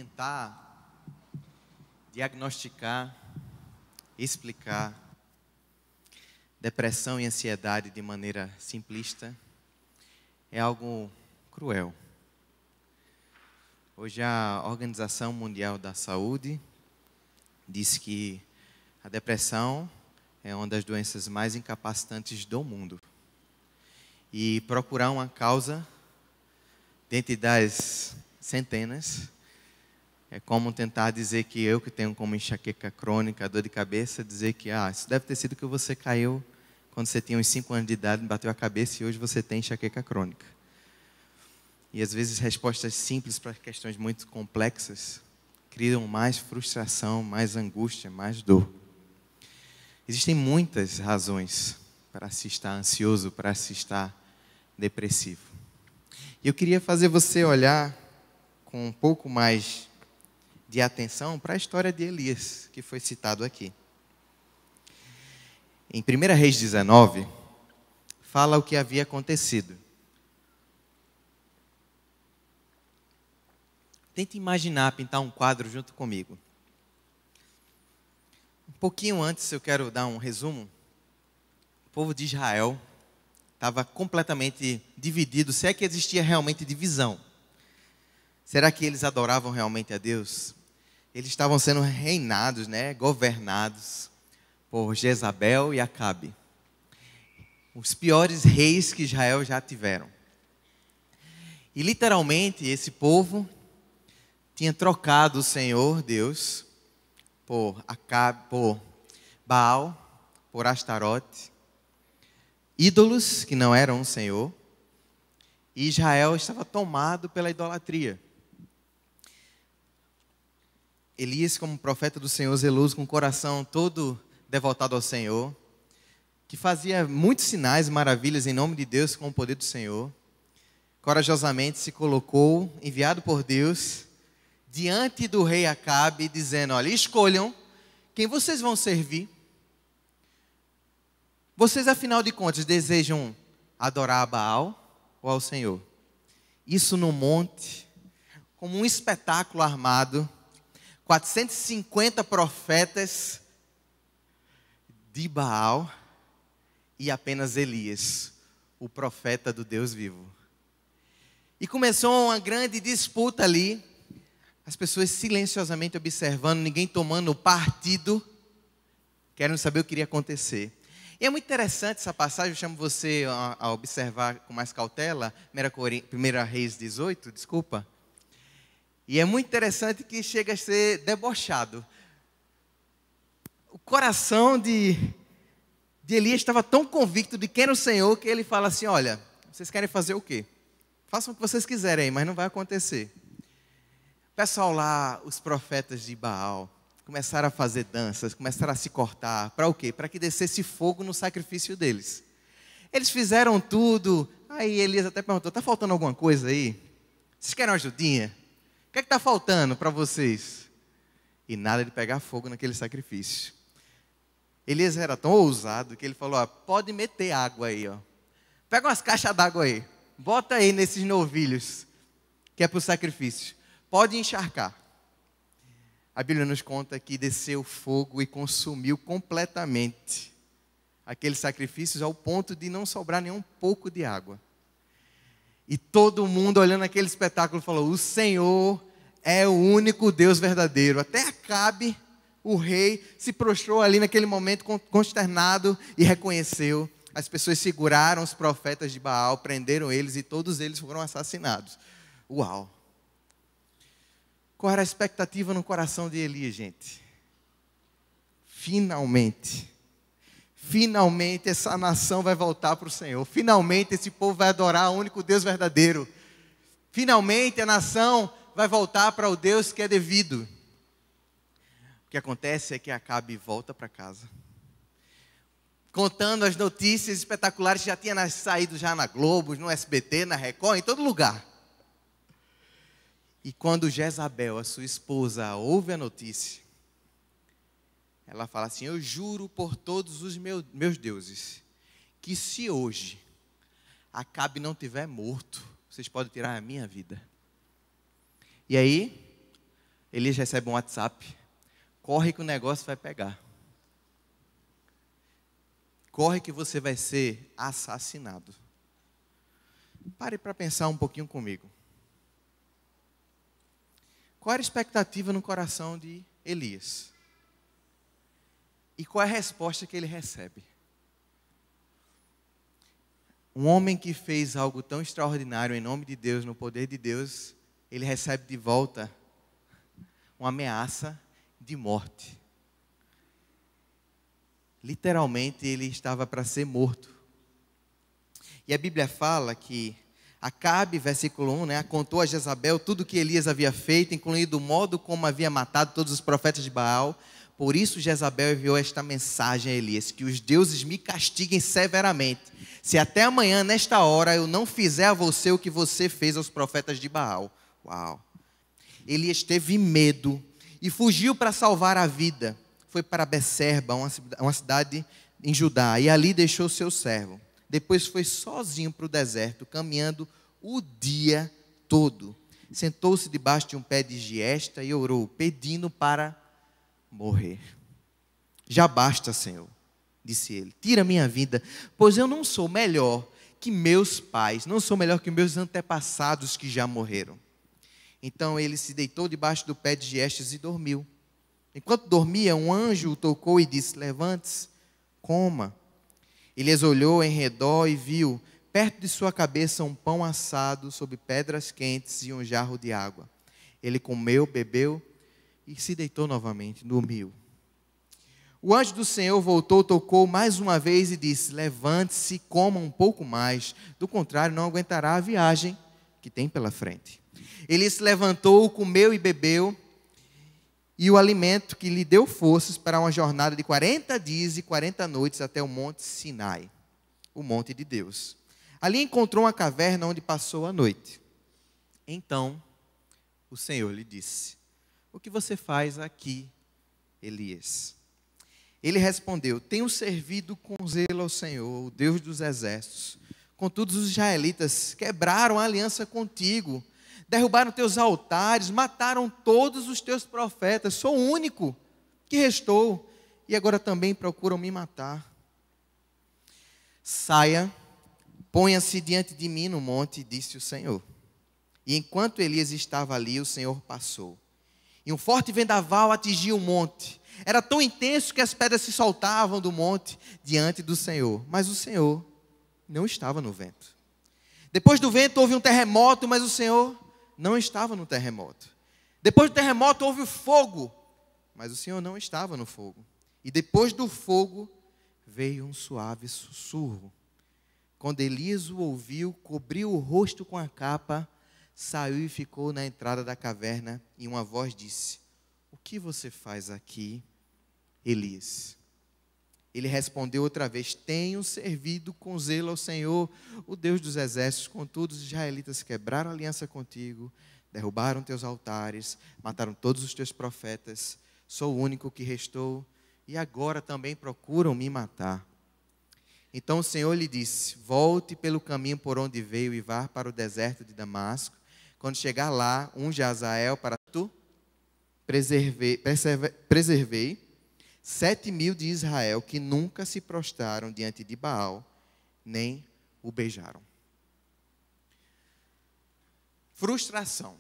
tentar diagnosticar, explicar depressão e ansiedade de maneira simplista é algo cruel. Hoje a Organização Mundial da Saúde diz que a depressão é uma das doenças mais incapacitantes do mundo. E procurar uma causa dentre das centenas é como tentar dizer que eu que tenho como enxaqueca crônica, dor de cabeça, dizer que isso deve ter sido que você caiu quando você tinha uns 5 anos de idade, bateu a cabeça e hoje você tem enxaqueca crônica. E às vezes respostas simples para questões muito complexas criam mais frustração, mais angústia, mais dor. Existem muitas razões para se estar ansioso, para se estar depressivo. E eu queria fazer você olhar com um pouco mais de atenção para a história de Elias, que foi citado aqui. Em 1 Reis 19, fala o que havia acontecido. Tente imaginar, pintar um quadro junto comigo. Um pouquinho antes, eu quero dar um resumo. O povo de Israel estava completamente dividido, se é que existia realmente divisão. Será que eles adoravam realmente a Deus? Eles estavam sendo reinados, governados por Jezabel e Acabe. Os piores reis que Israel já tiveram. E literalmente esse povo tinha trocado o Senhor, Deus, por Acabe, por Baal, por Astarote, ídolos que não eram o Senhor, e Israel estava tomado pela idolatria. Elias, como profeta do Senhor, zeloso, com o coração todo devotado ao Senhor, que fazia muitos sinais e maravilhas em nome de Deus com o poder do Senhor, corajosamente se colocou, enviado por Deus, diante do rei Acabe, dizendo: olha, escolham quem vocês vão servir. Vocês, afinal de contas, desejam adorar a Baal ou ao Senhor? Isso no monte, como um espetáculo armado, 450 profetas de Baal e apenas Elias, o profeta do Deus vivo. E começou uma grande disputa ali, as pessoas silenciosamente observando, ninguém tomando partido, querendo saber o que iria acontecer. E é muito interessante essa passagem, eu chamo você a observar com mais cautela, 1 Reis 18, desculpa. E é muito interessante que chega a ser debochado. O coração de Elias estava tão convicto de quem era o Senhor, que ele fala assim: olha, vocês querem fazer o quê? Façam o que vocês quiserem aí, mas não vai acontecer. O pessoal lá, os profetas de Baal, começaram a fazer danças, começaram a se cortar. Para o quê? Para que descesse fogo no sacrifício deles. Eles fizeram tudo. Aí Elias até perguntou: está faltando alguma coisa aí? Vocês querem uma ajudinha? O que é que está faltando para vocês? E nada de pegar fogo naquele sacrifício. Elias era tão ousado que ele falou: pode meter água aí, pega umas caixas d'água aí, bota aí nesses novilhos, que é para o sacrifício. Pode encharcar. A Bíblia nos conta que desceu fogo e consumiu completamente aqueles sacrifícios ao ponto de não sobrar nem um pouco de água. E todo mundo olhando aquele espetáculo falou: o Senhor é o único Deus verdadeiro. Até Acabe, o rei, se prostrou ali naquele momento consternado e reconheceu. As pessoas seguraram os profetas de Baal, prenderam eles e todos eles foram assassinados. Uau! Qual era a expectativa no coração de Elias, gente? Finalmente essa nação vai voltar para o Senhor. Finalmente esse povo vai adorar o único Deus verdadeiro. Finalmente a nação vai voltar para o Deus que é devido. O que acontece é que Acabe volta para casa, contando as notícias espetaculares que já tinha saído já na Globo, no SBT, na Record, em todo lugar. E quando Jezabel, a sua esposa, ouve a notícia, ela fala assim: eu juro por todos os meus deuses, que se hoje Acabe não tiver morto, vocês podem tirar a minha vida. E aí, Elias recebe um WhatsApp. Corre que o negócio vai pegar. Corre que você vai ser assassinado. Pare para pensar um pouquinho comigo. Qual era a expectativa no coração de Elias? E qual é a resposta que ele recebe? Um homem que fez algo tão extraordinário em nome de Deus, no poder de Deus, ele recebe de volta uma ameaça de morte. Literalmente, ele estava para ser morto. E a Bíblia fala que Acabe, versículo 1, contou a Jezabel tudo o que Elias havia feito, incluindo o modo como havia matado todos os profetas de Baal. Por isso Jezabel enviou esta mensagem a Elias: que os deuses me castiguem severamente, se até amanhã, nesta hora, eu não fizer a você o que você fez aos profetas de Baal. Uau! Elias teve medo e fugiu para salvar a vida. Foi para Becerba, uma cidade em Judá, e ali deixou seu servo. Depois foi sozinho para o deserto, caminhando o dia todo. Sentou-se debaixo de um pé de giesta e orou, pedindo para morrer. Já basta, Senhor, disse ele, tira minha vida, pois eu não sou melhor que meus pais, não sou melhor que meus antepassados que já morreram. Então ele se deitou debaixo do pé de giestas e dormiu. Enquanto dormia, um anjo o tocou e disse: levante-se, coma. Elias olhou em redor e viu, perto de sua cabeça, um pão assado sobre pedras quentes e um jarro de água. Ele comeu, bebeu e se deitou novamente, dormiu. O anjo do Senhor voltou, tocou mais uma vez e disse: levante-se e coma um pouco mais, do contrário não aguentará a viagem que tem pela frente. Ele se levantou, comeu e bebeu, e o alimento que lhe deu forças para uma jornada de 40 dias e 40 noites até o monte Sinai, o monte de Deus. Ali encontrou uma caverna onde passou a noite. Então o Senhor lhe disse: o que você faz aqui, Elias? Ele respondeu: tenho servido com zelo ao Senhor, o Deus dos exércitos. Contudo, os israelitas quebraram a aliança contigo, derrubaram teus altares, mataram todos os teus profetas. Sou o único que restou e agora também procuram me matar. Saia, ponha-se diante de mim no monte, disse o Senhor. E enquanto Elias estava ali, o Senhor passou. E um forte vendaval atingiu o monte. Era tão intenso que as pedras se soltavam do monte diante do Senhor. Mas o Senhor não estava no vento. Depois do vento houve um terremoto, mas o Senhor não estava no terremoto. Depois do terremoto houve o fogo, mas o Senhor não estava no fogo. E depois do fogo veio um suave sussurro. Quando Elias o ouviu, cobriu o rosto com a capa, saiu e ficou na entrada da caverna, e uma voz disse: o que você faz aqui, Elias? Ele respondeu outra vez: tenho servido com zelo ao Senhor, o Deus dos exércitos. Contudo, os israelitas quebraram a aliança contigo, derrubaram teus altares, mataram todos os teus profetas. Sou o único que restou e agora também procuram me matar. Então o Senhor lhe disse: volte pelo caminho por onde veio e vá para o deserto de Damasco. Quando chegar lá, unja Azael para tu. Preservei 7.000 de Israel que nunca se prostraram diante de Baal, nem o beijaram. Frustração.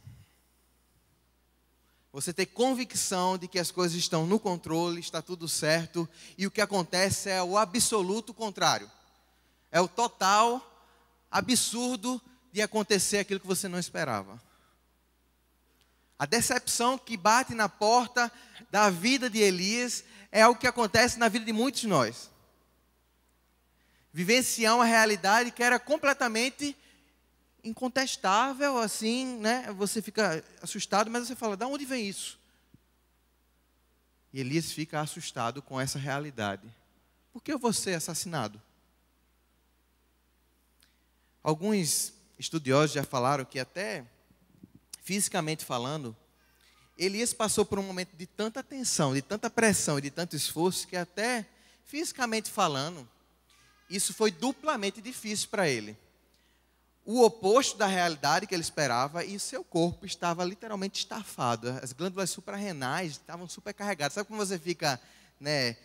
Você ter convicção de que as coisas estão no controle, está tudo certo, e o que acontece é o absoluto contrário. É o total absurdo de acontecer aquilo que você não esperava. A decepção que bate na porta da vida de Elias é algo que acontece na vida de muitos de nós. Vivenciar uma realidade que era completamente incontestável, assim, né? Você fica assustado, mas você fala: de onde vem isso? E Elias fica assustado com essa realidade. Por que eu vou ser assassinado? Alguns estudiosos já falaram que até fisicamente falando, Elias passou por um momento de tanta tensão, de tanta pressão e de tanto esforço, que até fisicamente falando, isso foi duplamente difícil para ele. o oposto da realidade que ele esperava e seu corpo estava literalmente estafado. As glândulas suprarrenais estavam supercarregadas. Sabe como você fica, né,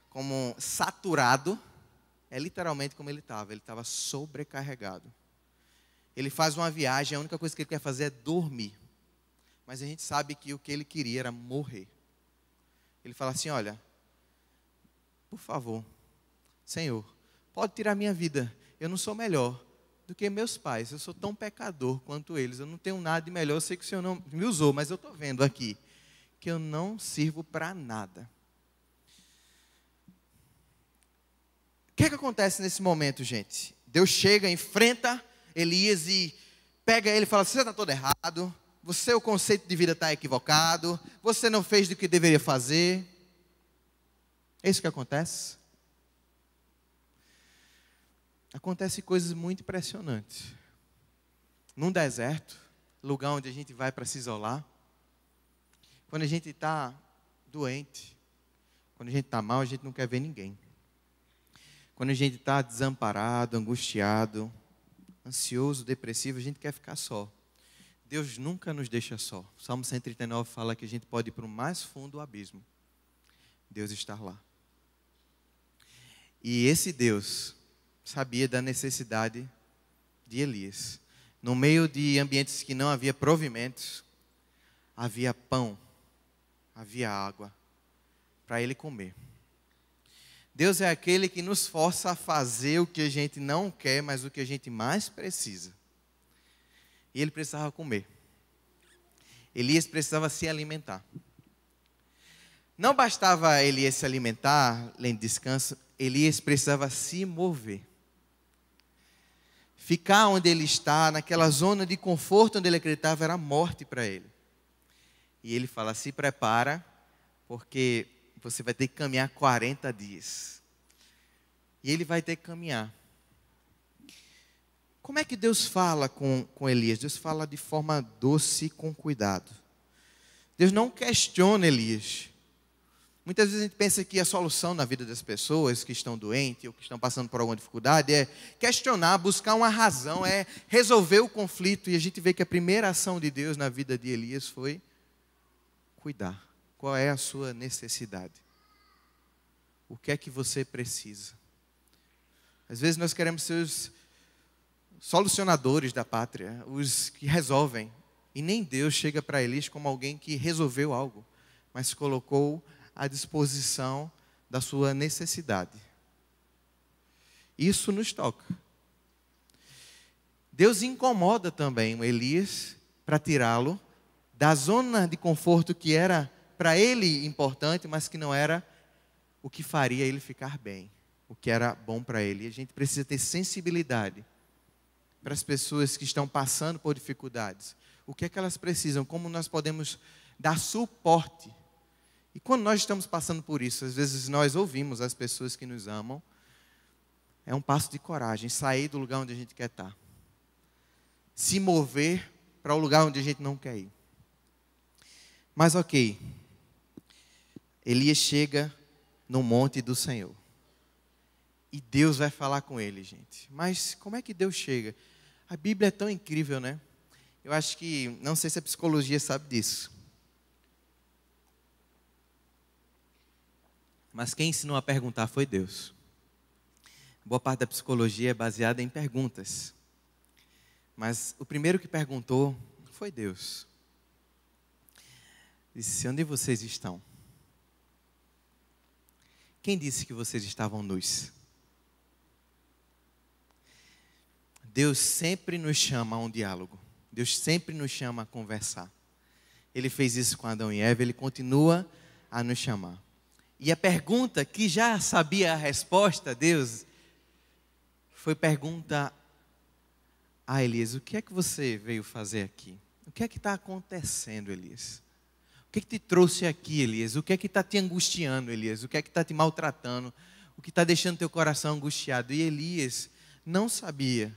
como saturado? É literalmente como ele estava. Ele estava sobrecarregado. Ele faz uma viagem, a única coisa que ele quer fazer é dormir. Mas a gente sabe que o que ele queria era morrer. Ele fala assim, olha, por favor, Senhor, pode tirar minha vida. Eu não sou melhor do que meus pais. Eu sou tão pecador quanto eles. Eu não tenho nada de melhor. Eu sei que o Senhor não me usou, mas eu estou vendo aqui que eu não sirvo para nada. O que é que acontece nesse momento, gente? Deus chega, enfrenta Elias e pega ele e fala, você está todo errado. O conceito de vida está equivocado. Você não fez do que deveria fazer. É isso que acontece. Acontecem coisas muito impressionantes. Num deserto, lugar onde a gente vai para se isolar. Quando a gente está doente. Quando a gente está mal, a gente não quer ver ninguém. Quando a gente está desamparado, angustiado, ansioso, depressivo, a gente quer ficar só. Deus nunca nos deixa só. O Salmo 139 fala que a gente pode ir para o mais fundo do abismo. Deus está lá. E esse Deus sabia da necessidade de Elias. No meio de ambientes que não havia provimentos, havia pão, havia água para ele comer. Deus é aquele que nos força a fazer o que a gente não quer, mas o que a gente mais precisa. E ele precisava comer. Elias precisava se alimentar. Não bastava Elias se alimentar, além de descanso, Elias precisava se mover. Ficar onde ele está, naquela zona de conforto onde ele acreditava, era morte para ele. E ele fala, se prepara, porque você vai ter que caminhar 40 dias. E ele vai ter que caminhar. Como é que Deus fala com Elias? Deus fala de forma doce e com cuidado. Deus não questiona Elias. Muitas vezes a gente pensa que a solução na vida das pessoas que estão doentes ou que estão passando por alguma dificuldade é questionar, buscar uma razão, é resolver o conflito. E a gente vê que a primeira ação de Deus na vida de Elias foi cuidar. Qual é a sua necessidade? O que é que você precisa? Às vezes nós queremos ser os solucionadores da pátria, os que resolvem. E nem Deus chega para Elias como alguém que resolveu algo, mas colocou à disposição da sua necessidade. Isso nos toca. Deus incomoda também o Elias para tirá-lo da zona de conforto que era para ele importante, mas que não era o que faria ele ficar bem, o que era bom para ele. E a gente precisa ter sensibilidade para as pessoas que estão passando por dificuldades. O que é que elas precisam? Como nós podemos dar suporte? E quando nós estamos passando por isso, às vezes nós ouvimos as pessoas que nos amam. É um passo de coragem, sair do lugar onde a gente quer estar. Se mover para o lugar onde a gente não quer ir. Mas ok, Elias chega no monte do Senhor. E Deus vai falar com ele, gente. Mas como é que Deus chega? A Bíblia é tão incrível, né? Eu acho que, não sei se a psicologia sabe disso. Mas quem ensinou a perguntar foi Deus. Boa parte da psicologia é baseada em perguntas. Mas o primeiro que perguntou foi Deus. Disse, onde vocês estão? Quem disse que vocês estavam nus? Deus sempre nos chama a um diálogo. Deus sempre nos chama a conversar. Ele fez isso com Adão e Eva, ele continua a nos chamar. E a pergunta que já sabia a resposta, Deus, foi pergunta a Elias, o que é que você veio fazer aqui? O que é que está acontecendo, Elias? O que é que te trouxe aqui, Elias? O que é que está te angustiando, Elias? O que é que está te maltratando? O que está deixando teu coração angustiado? E Elias não sabia,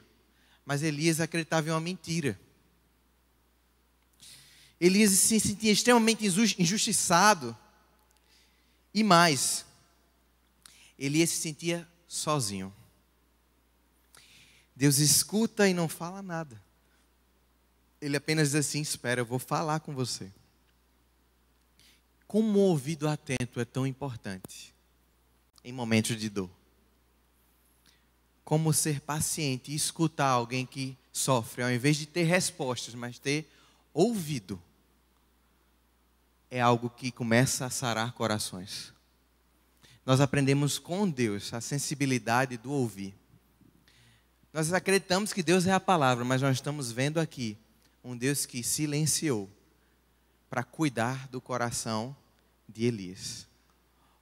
mas Elias acreditava em uma mentira. Elias se sentia extremamente injustiçado. E mais, Elias se sentia sozinho. Deus escuta e não fala nada. Ele apenas diz assim: espera, eu vou falar com você. Como o ouvido atento é tão importante em momentos de dor. Como ser paciente e escutar alguém que sofre, ao invés de ter respostas, mas ter ouvido, é algo que começa a sarar corações. Nós aprendemos com Deus a sensibilidade do ouvir. Nós acreditamos que Deus é a palavra, mas nós estamos vendo aqui um Deus que silenciou para cuidar do coração de Elias.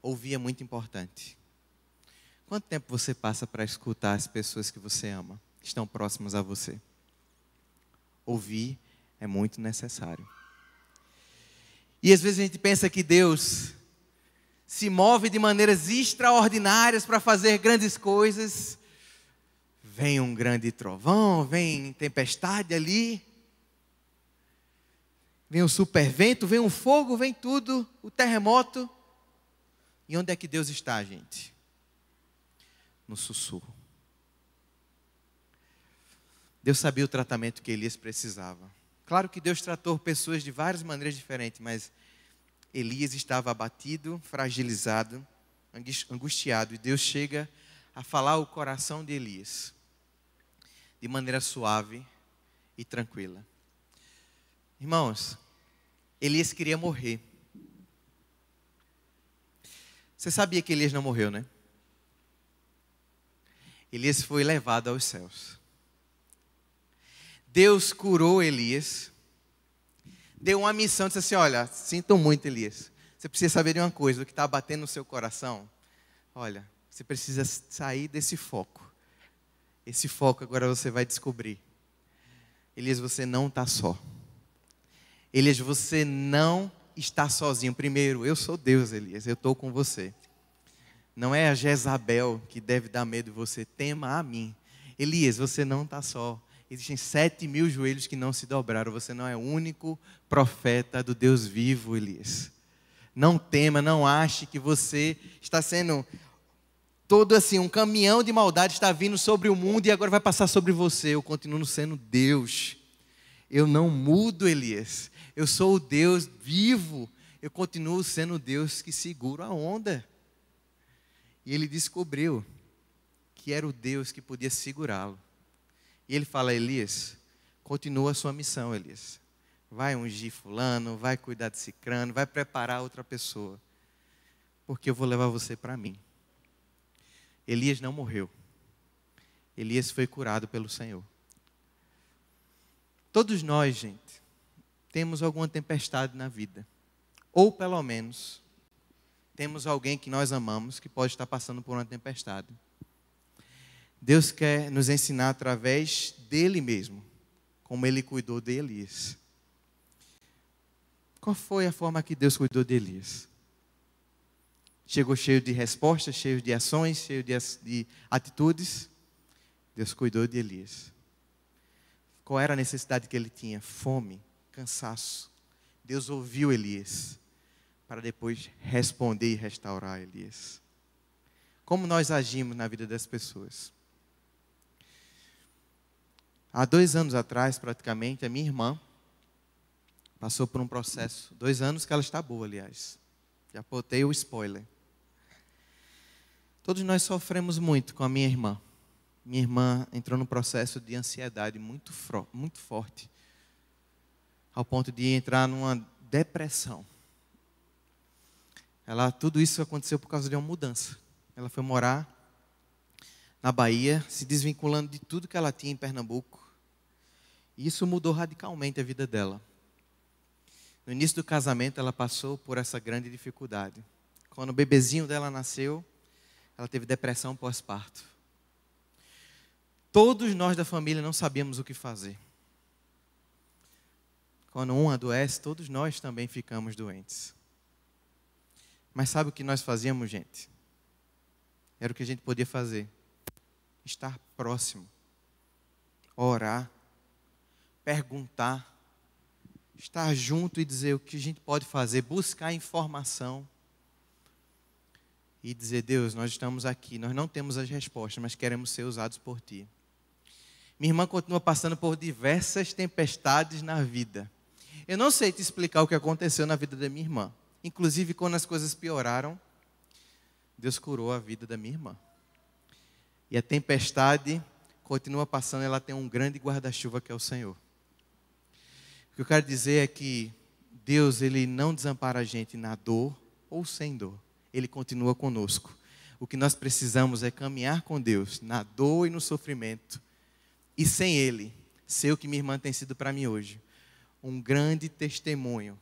Ouvir é muito importante. Quanto tempo você passa para escutar as pessoas que você ama, que estão próximas a você? Ouvir é muito necessário. E às vezes a gente pensa que Deus se move de maneiras extraordinárias para fazer grandes coisas. Vem um grande trovão, vem tempestade ali, vem o supervento, vem o fogo, vem tudo, o terremoto. E onde é que Deus está, gente? No sussurro. Deus sabia o tratamento que Elias precisava. Claro que Deus tratou pessoas de várias maneiras diferentes, mas Elias estava abatido, fragilizado, angustiado, e Deus chega a falar o coração de Elias de maneira suave e tranquila. Irmãos, Elias queria morrer. Você sabia que Elias não morreu, né? Elias foi levado aos céus. Deus curou Elias, deu uma missão, disse assim: olha, sinto muito, Elias, você precisa saber de uma coisa, o que está batendo no seu coração, olha, você precisa sair desse foco. Esse foco agora você vai descobrir. Elias, você não está só. Elias, você não está sozinho. Primeiro, eu sou Deus, Elias, eu estou com você. Não é a Jezabel que deve dar medo de você, tema a mim. Elias, você não está só. Existem 7.000 joelhos que não se dobraram. Você não é o único profeta do Deus vivo, Elias. Não tema, não ache que você está sendo todo assim, um caminhão de maldade está vindo sobre o mundo e agora vai passar sobre você. Eu continuo sendo Deus. Eu não mudo, Elias. Eu sou o Deus vivo. Eu continuo sendo o Deus que segura a onda. E ele descobriu que era o Deus que podia segurá-lo. E ele fala: Elias, continua a sua missão, Elias. Vai ungir fulano, vai cuidar de cicrano, vai preparar outra pessoa. Porque eu vou levar você para mim. Elias não morreu. Elias foi curado pelo Senhor. Todos nós, gente, temos alguma tempestade na vida. Ou pelo menos temos alguém que nós amamos que pode estar passando por uma tempestade. Deus quer nos ensinar através dele mesmo, como ele cuidou de Elias. Qual foi a forma que Deus cuidou de Elias? Chegou cheio de respostas, cheio de ações, cheio de atitudes. Deus cuidou de Elias. Qual era a necessidade que ele tinha? Fome, cansaço. Deus ouviu Elias, para depois responder e restaurar Elias. Como nós agimos na vida das pessoas? Há 2 anos atrás, praticamente, a minha irmã passou por um processo. 2 anos que ela está boa, aliás. Já botei o spoiler. Todos nós sofremos muito com a minha irmã. Minha irmã entrou num processo de ansiedade muito forte, ao ponto de entrar numa depressão. Tudo isso aconteceu por causa de uma mudança. Ela foi morar na Bahia, se desvinculando de tudo que ela tinha em Pernambuco. E isso mudou radicalmente a vida dela. No início do casamento, ela passou por essa grande dificuldade. Quando o bebezinho dela nasceu, ela teve depressão pós-parto. Todos nós da família não sabíamos o que fazer. Quando um adoece, todos nós também ficamos doentes. Mas sabe o que nós fazíamos, gente? Era o que a gente podia fazer. Estar próximo. Orar. Perguntar. Estar junto e dizer o que a gente pode fazer. Buscar informação. E dizer: Deus, nós estamos aqui. Nós não temos as respostas, mas queremos ser usados por Ti. Minha irmã continua passando por diversas tempestades na vida. Eu não sei te explicar o que aconteceu na vida da minha irmã. Inclusive, quando as coisas pioraram, Deus curou a vida da minha irmã. E a tempestade continua passando, ela tem um grande guarda-chuva que é o Senhor. O que eu quero dizer é que Deus, Ele não desampara a gente na dor ou sem dor. Ele continua conosco. O que nós precisamos é caminhar com Deus na dor e no sofrimento. E sem Ele, ser o que minha irmã tem sido para mim hoje. Um grande testemunho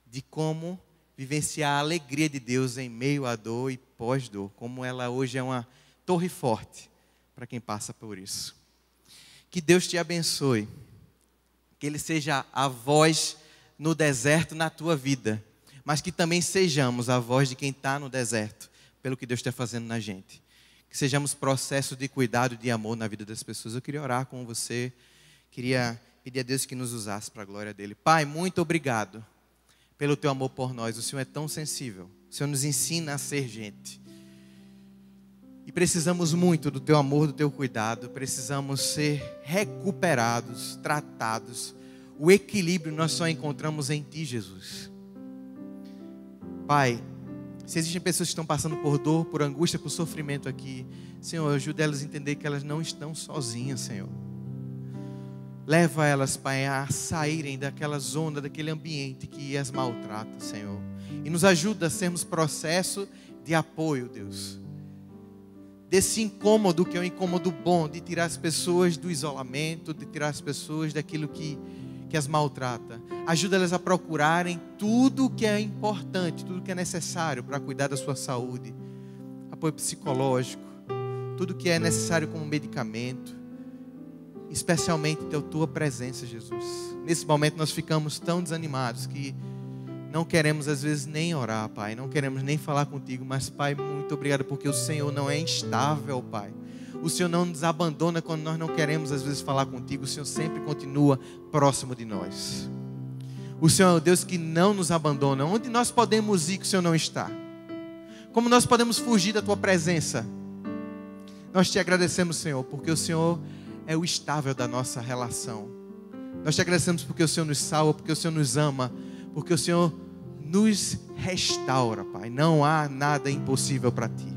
de como vivenciar a alegria de Deus em meio à dor e pós-dor. Como ela hoje é uma torre forte para quem passa por isso. Que Deus te abençoe. Que Ele seja a voz no deserto na tua vida. Mas que também sejamos a voz de quem está no deserto. Pelo que Deus está fazendo na gente. Que sejamos processo de cuidado e de amor na vida das pessoas. Eu queria orar com você. Queria pedir a Deus que nos usasse para a glória dEle. Pai, muito obrigado pelo Teu amor por nós. O Senhor é tão sensível. O Senhor nos ensina a ser gente. E precisamos muito do Teu amor, do Teu cuidado. Precisamos ser recuperados, tratados. O equilíbrio nós só encontramos em Ti, Jesus. Pai, se existem pessoas que estão passando por dor, por angústia, por sofrimento aqui, Senhor, ajuda elas a entender que elas não estão sozinhas, Senhor. Leva elas, Pai, a saírem daquela zona, daquele ambiente que as maltrata, Senhor. E nos ajuda a sermos processo de apoio, Deus. Desse incômodo que é um incômodo bom, de tirar as pessoas do isolamento, de tirar as pessoas daquilo que as maltrata. Ajuda elas a procurarem tudo que é importante, tudo que é necessário para cuidar da sua saúde. Apoio psicológico, tudo que é necessário como medicamento. Especialmente a Tua presença, Jesus. Nesse momento nós ficamos tão desanimados que não queremos às vezes nem orar, Pai. Não queremos nem falar contigo, mas Pai, muito obrigado porque o Senhor não é instável, Pai. O Senhor não nos abandona quando nós não queremos às vezes falar contigo. O Senhor sempre continua próximo de nós. O Senhor é o Deus que não nos abandona. Onde nós podemos ir que o Senhor não está? Como nós podemos fugir da Tua presença? Nós te agradecemos, Senhor, porque o Senhor é o estável da nossa relação. Nós te agradecemos porque o Senhor nos salva, porque o Senhor nos ama, porque o Senhor nos restaura, Pai. Não há nada impossível para Ti.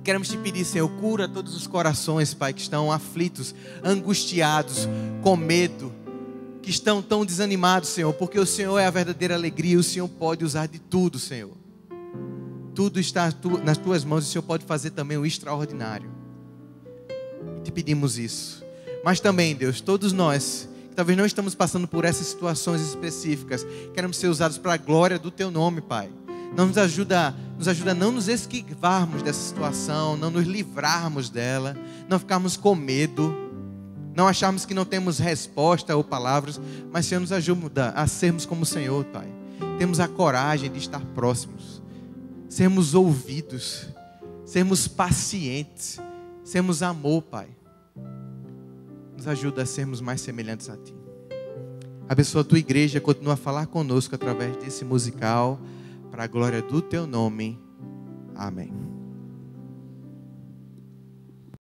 Queremos te pedir, Senhor, cura todos os corações, Pai, que estão aflitos, angustiados, com medo, que estão tão desanimados, Senhor, porque o Senhor é a verdadeira alegria, o Senhor pode usar de tudo, Senhor. Tudo está nas Tuas mãos e o Senhor pode fazer também o extraordinário. Te pedimos isso. Mas também, Deus, todos nós, que talvez não estamos passando por essas situações específicas, queremos ser usados para a glória do Teu nome, Pai. Nos ajuda a não nos esquivarmos dessa situação, não nos livrarmos dela, não ficarmos com medo, não acharmos que não temos resposta ou palavras, mas Senhor, nos ajuda a sermos como o Senhor, Pai. Temos a coragem de estar próximos, sermos ouvidos, sermos pacientes, sermos amor, Pai. Nos ajuda a sermos mais semelhantes a Ti. Abençoa a Tua igreja, continua a falar conosco através desse musical, para a glória do Teu nome. Amém.